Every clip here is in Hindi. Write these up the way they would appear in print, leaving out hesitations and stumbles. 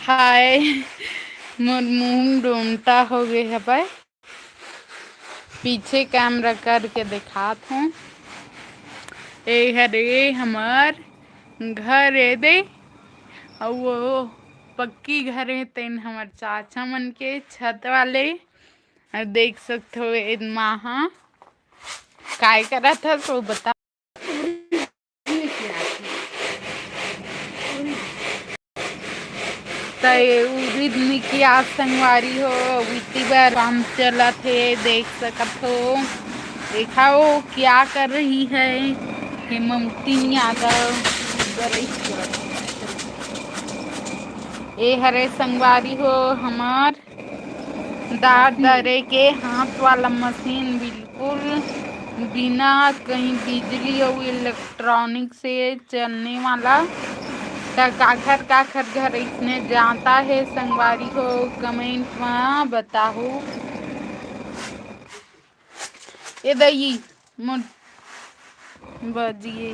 हाय मोर मुंह डोमटा हो गए है भाई। पीछे कैमरा करके दिखात हूँ। ए हरे हमार घर है दे और वो पक्की घर है तेन हमार चाचा मन के छत वाले। और देख सकते हो महा काय करा था तो बता। उरिद की आज संगवारी हो बीती बार काम चला थे देख सकत हो। देखा वो क्या कर रही है हेमंती यादव। ए हरे संगवारी हो हमार दार दरे के हाथ वाला मशीन बिल्कुल बिना कहीं बिजली और इलेक्ट्रॉनिक से चलने वाला। काखर काखर घर इसने जाता है संगवारी हो कमेंट में बताओ। ये दई बजिए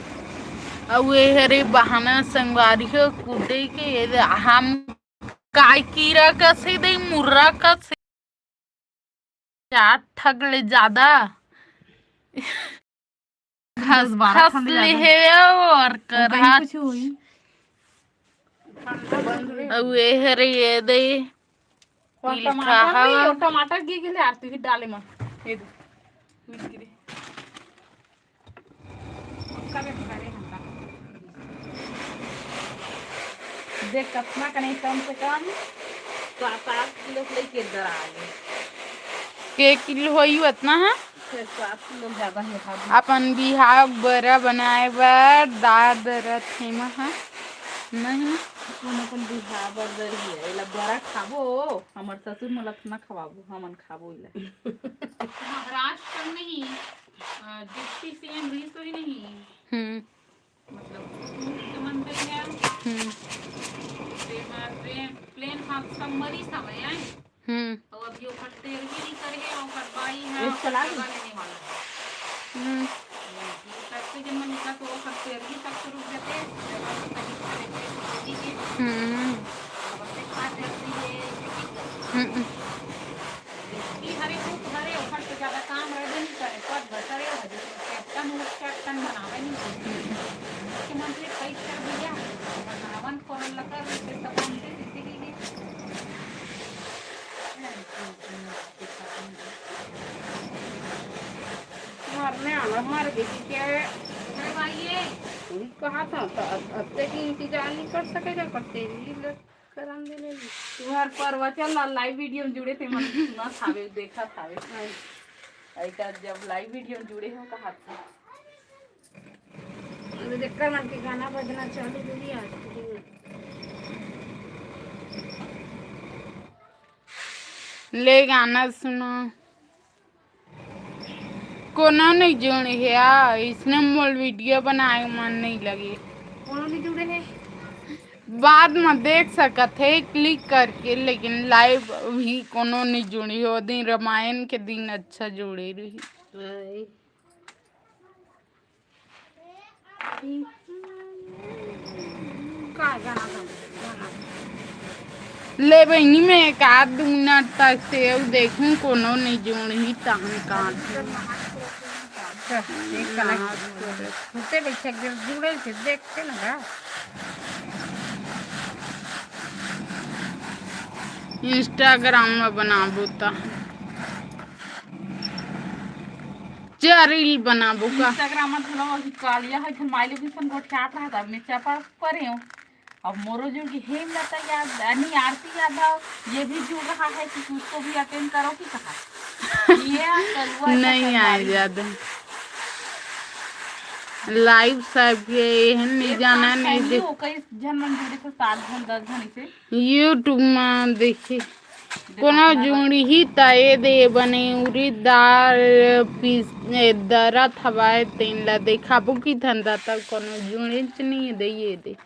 और ये हरे बहाना संगवारी हो कूदे के हम काय कीरा कसे दे मुर्रा कसे चार ठगले ज्यादा खस ले है और कर अब ये हरे ये दे टमाटर की के लिए आरती ही डाले में ये दे मिस्त्री देख कितना का नहीं कम से कम 7-8 किलो लेके इधर आ गए। के किलो होई उतना है 7 किलो ज्यादा है। अपन बिहार बड़ा बनाए बर दाद दरत है महा नहीं अपन बिहार बर्गर ही है एला बड़ा खाबो हमर ससुर मोला ना खवाबो हमन खाबो इला महाराष्ट्र नहीं डिप्टी सीएम भी तो ही नहीं मतलब मुख्यमंत्री है प्लेन हादसा मरी समय है और अब जो फटते ही नहीं करे और करवाई है चला लेने वाला सबसे जब मन का तो फटते ही तक शुरू करते हरे खूब हरे और तो ज्यादा काम रह नहीं करे पद भटरे हो कैप्टन बनावे नहीं मुख्यमंत्री कई कर दिया बनावन कोरल लगा से तमाम से जिंदगी मारने आना मार बेटी क्या है भाई ये कहा था अब तक इंतजार नहीं कर सकेगा करते करन देने तुम्हार परवचन लाइव वीडियो में जुड़े थे मन सुना थावे देखा थावे ऐसा जब लाइव वीडियो में जुड़े हो कहा था देखकर मन के गाना बजना चालू हो गया ले गाना सुनो कोना नहीं जुड़े है इसने मोल वीडियो बनाए मन नहीं लगे कोनो नहीं जुड़े है बाद में देख सकत है क्लिक करके लेकिन लाइव भी कोनो नहीं जुड़ी हो दिन रामायण के दिन अच्छा जुड़ी रही का गाना ले बहनी में एक आध मिनट तक से देखूं कोनो नहीं जुड़ी तान काट होते बैठे जुड़े थे देखते ना इंस्टाग्राम में बनाबू ता रील बनाबू का इंस्टाग्राम में थोड़ा कालिया है फिर माइले भी सन गोट चाट रहा था मैं चापा करे हूं अब मोरो जो की हेमलता याद नहीं आरती यादव ये भी जुड़ रहा है कि उसको भी अटेंड करो कि कहा ये नहीं आए ज्यादा लाइव सब के नहीं जाना नहीं देख कई जन मन जुड़े तो 7 जन 10 जन से यूट्यूब में देखी कोनो जुड़ी ही ताए दे बने उरी दाल पीस दरत हवाए तेन ला देखा बुकी धंधा तक कोनो जुड़ी नहीं दे ये दे